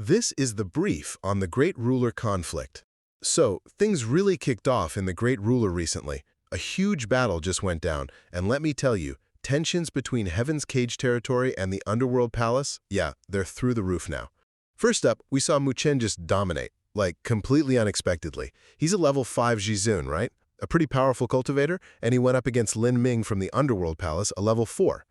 This is the brief on the Great Ruler conflict. So, things really kicked off in the Great Ruler recently. A huge battle just went down, and let me tell you, tensions between Heaven's Cage territory and the Underworld Palace, yeah, they're through the roof now. First up, we saw Chen just dominate, like completely unexpectedly. He's a level 5 Zizun, right? A pretty powerful cultivator, and he went up against Lin Ming from the Underworld Palace, a level 4.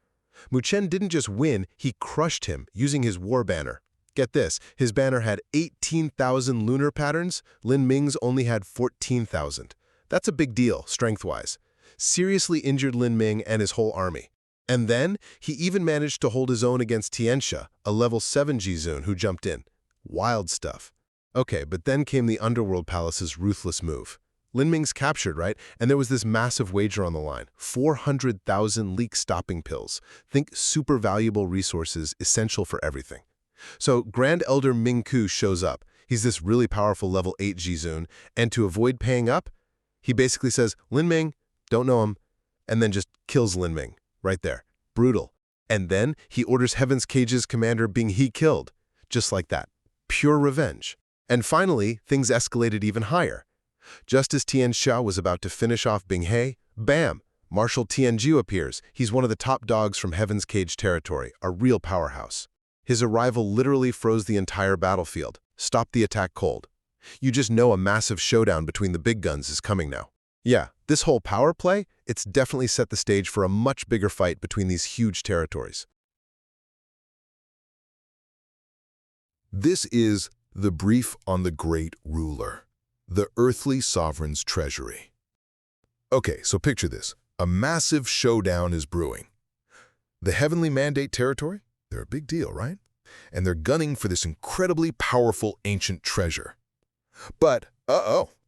Chen didn't just win, he crushed him using his war banner. Get this, his banner had 18,000 lunar patterns, Lin Ming's only had 14,000. That's a big deal, strength-wise. Seriously injured Lin Ming and his whole army. And then, he even managed to hold his own against Tianxia, a level 7 Zizun who jumped in. Wild stuff. Okay, but then came the Underworld Palace's ruthless move. Lin Ming's captured, right? And there was this massive wager on the line. 400,000 leak-stopping pills. Think super valuable resources essential for everything. So Grand Elder Ming Ku shows up. He's this really powerful level 8 Zizun, and to avoid paying up, he basically says, Lin Ming, don't know him, and then just kills Lin Ming, right there. Brutal. And then he orders Heaven's Cage's commander being killed. Just like that. Pure revenge. And finally, things escalated even higher. Just as Tianxia was about to finish off Bing He, bam! Marshal Tianju appears. He's one of the top dogs from Heaven's Cage territory, a real powerhouse. His arrival literally froze the entire battlefield, stopped the attack cold. You just know a massive showdown between the big guns is coming now. Yeah, this whole power play, it's definitely set the stage for a much bigger fight between these huge territories. This is the brief on the Great Ruler, the earthly sovereign's treasury. Okay, so picture this. A massive showdown is brewing. The Heavenly Mandate territory? They're a big deal, right? And they're gunning for this incredibly powerful ancient treasure. But,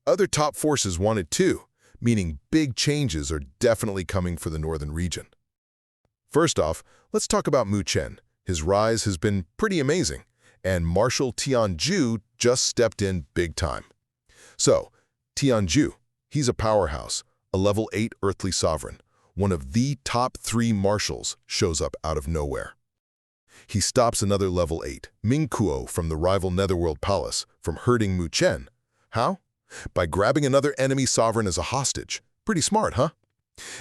other top forces wanted too, meaning big changes are definitely coming for the northern region. First off, let's talk about Chen. His rise has been pretty amazing, and Marshal Tianju just stepped in big time. So, Tianju, he's a powerhouse, a level 8 earthly sovereign. One of the top 3 marshals shows up out of nowhere. He stops another level 8, Ming Kuo from the rival Netherworld Palace, from hurting Chen. How? By grabbing another enemy sovereign as a hostage. Pretty smart, huh?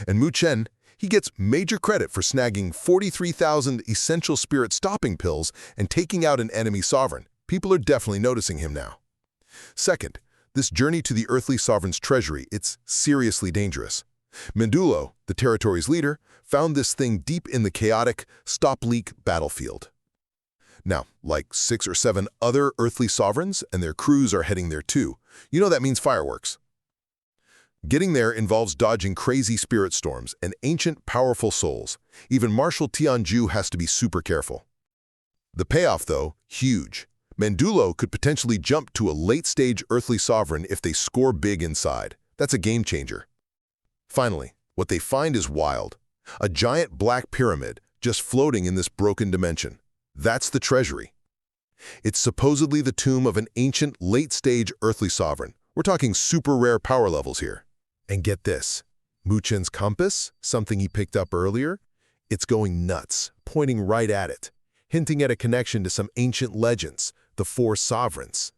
And Chen, he gets major credit for snagging 43,000 essential spirit stopping pills and taking out an enemy sovereign. People are definitely noticing him now. Second, this journey to the earthly sovereign's treasury, it's seriously dangerous. Mendulo, the territory's leader, found this thing deep in the chaotic, stop-leak battlefield. Now, like 6 or 7 other earthly sovereigns and their crews are heading there too. You know that means fireworks. Getting there involves dodging crazy spirit storms and ancient, powerful souls. Even Marshal Tianju has to be super careful. The payoff, though, huge. Mendulo could potentially jump to a late-stage earthly sovereign if they score big inside. That's a game changer. Finally, what they find is wild. A giant black pyramid just floating in this broken dimension. That's the treasury. It's supposedly the tomb of an ancient, late-stage earthly sovereign. We're talking super rare power levels here. And get this, Chen's compass, something he picked up earlier, it's going nuts, pointing right at it, hinting at a connection to some ancient legends, the 4 sovereigns.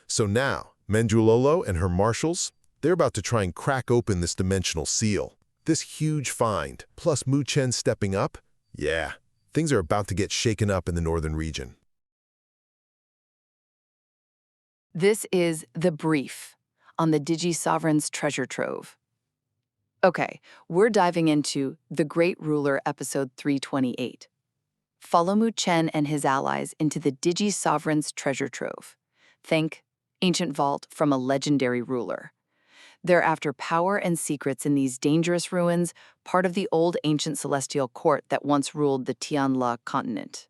So now, Mendulo and her marshals, they're about to try and crack open this dimensional seal. This huge find, plus Chen stepping up, yeah, things are about to get shaken up in the northern region. This is the brief on the Digi-Sovereign's treasure trove. Okay, we're diving into The Great Ruler, episode 328. Follow Chen and his allies into the Digi-Sovereign's treasure trove. Think ancient vault from a legendary ruler. They're after power and secrets in these dangerous ruins, part of the old ancient celestial court that once ruled the Tianla continent.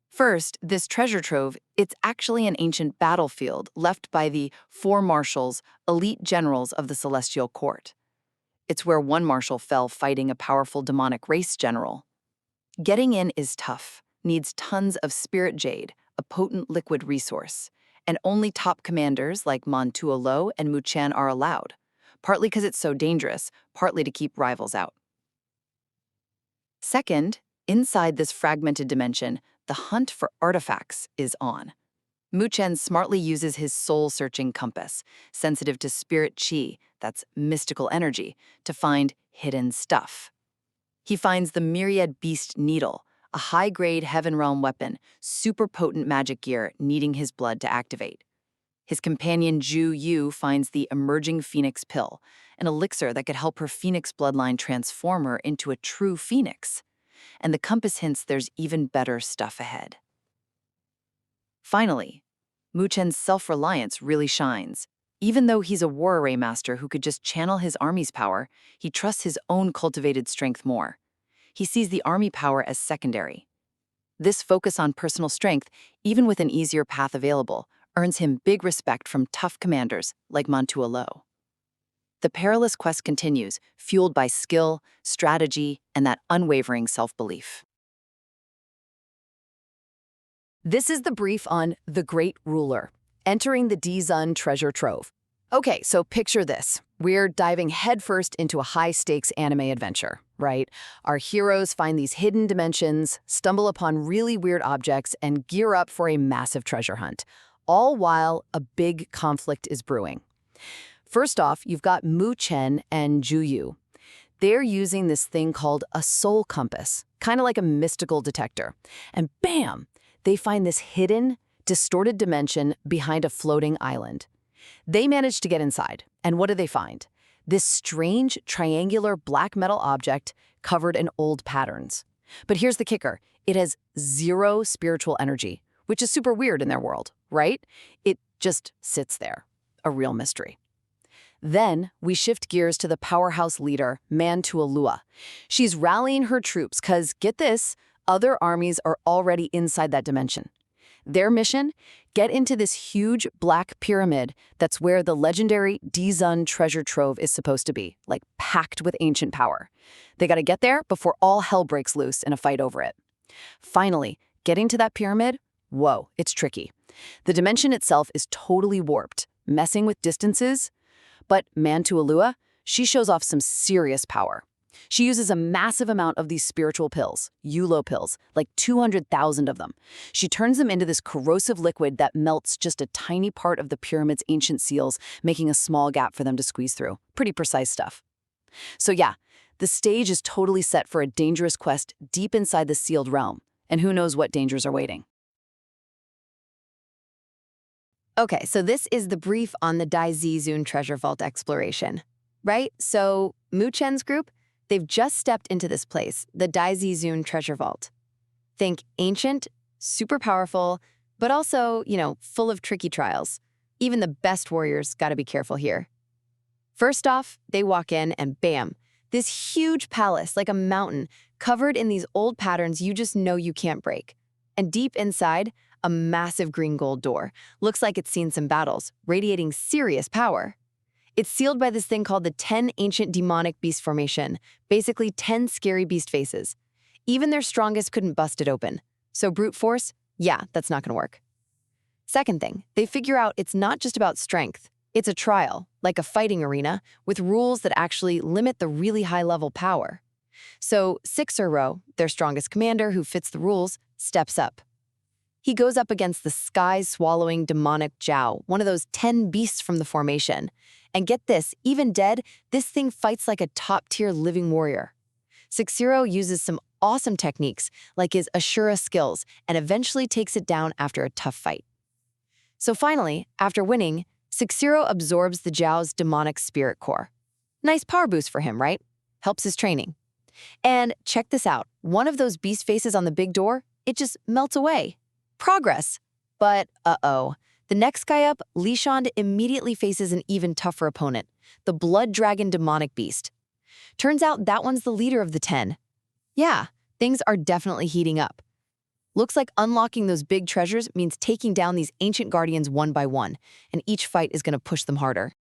First, this treasure trove, it's actually an ancient battlefield left by the 4 marshals, elite generals of the celestial court. It's where one marshal fell fighting a powerful demonic race general. Getting in is tough, needs tons of spirit jade, a potent liquid resource, and only top commanders like Tuolo and Chen are allowed. Partly because it's so dangerous, partly to keep rivals out. Second, inside this fragmented dimension, the hunt for artifacts is on. Chen smartly uses his soul-searching compass, sensitive to spirit chi, that's mystical energy, to find hidden stuff. He finds the Myriad Beast Needle, a high-grade Heaven Realm weapon, super potent magic gear needing his blood to activate. His companion Ju Yu finds the Emerging Phoenix Pill, an elixir that could help her Phoenix bloodline transform her into a true Phoenix. And the compass hints there's even better stuff ahead. Finally, Chen's self-reliance really shines. Even though he's a war array master who could just channel his army's power, he trusts his own cultivated strength more. He sees the army power as secondary. This focus on personal strength, even with an easier path available, earns him big respect from tough commanders like Mantua Lo. The Perilous quest continues, fueled by skill, strategy, and that unwavering self-belief. This is the brief on The Great Ruler, entering the Zizun treasure trove. Okay, so picture this. We're diving headfirst into a high-stakes anime adventure, right? Our heroes find these hidden dimensions, stumble upon really weird objects, and gear up for a massive treasure hunt, all while a big conflict is brewing. First off, you've got Chen and Ju Yu. They're using this thing called a soul compass, kind of like a mystical detector. And bam! They find this hidden, distorted dimension behind a floating island. They manage to get inside, and what do they find? This strange, triangular black metal object covered in old patterns. But here's the kicker. It has zero spiritual energy, which is super weird in their world, right? It just sits there, a real mystery. Then we shift gears to the powerhouse leader, Mantua. She's rallying her troops because, get this, other armies are already inside that dimension. Their mission? Get into this huge black pyramid that's where the legendary Zizun treasure trove is supposed to be, like packed with ancient power. They gotta get there before all hell breaks loose in a fight over it. Finally, getting to that pyramid? Whoa, it's tricky. The dimension itself is totally warped, messing with distances. But Mantua, she shows off some serious power. She uses a massive amount of these spiritual pills, Yulo pills, like 200,000 of them. She turns them into this corrosive liquid that melts just a tiny part of the pyramid's ancient seals, making a small gap for them to squeeze through. Pretty precise stuff. So yeah, the stage is totally set for a dangerous quest deep inside the sealed realm, and who knows what dangers are waiting. Okay, so this is the brief on the Zizun treasure vault exploration, right? So Chen's group, they've just stepped into this place, the Zizun treasure vault. Think ancient, super powerful, but also, full of tricky trials. Even the best warriors gotta be careful here. First off, they walk in and bam, this huge palace, like a mountain, covered in these old patterns you just know you can't break. And deep inside, a massive green gold door. Looks like it's seen some battles, radiating serious power. It's sealed by this thing called the 10 Ancient Demonic Beast Formation, basically 10 scary beast faces. Even their strongest couldn't bust it open. So brute force? Yeah, that's not gonna work. Second thing, they figure out it's not just about strength. It's a trial, like a fighting arena, with rules that actually limit the really high-level power. So Sixer, their strongest commander who fits the rules, steps up. He goes up against the sky-swallowing demonic Zhao, one of those 10 beasts from the formation. And get this, even dead, this thing fights like a top-tier living warrior. Sixer uses some awesome techniques, like his Ashura skills, and eventually takes it down after a tough fight. So finally, after winning, Sixer absorbs the Zhao's demonic spirit core. Nice power boost for him, right? Helps his training. And check this out, one of those beast faces on the big door, it just melts away. Progress. But uh-oh. The next guy up, Lishand immediately faces an even tougher opponent, the Blood Dragon Demonic Beast. Turns out that one's the leader of the 10. Yeah, things are definitely heating up. Looks like unlocking those big treasures means taking down these ancient guardians one by one, and each fight is going to push them harder.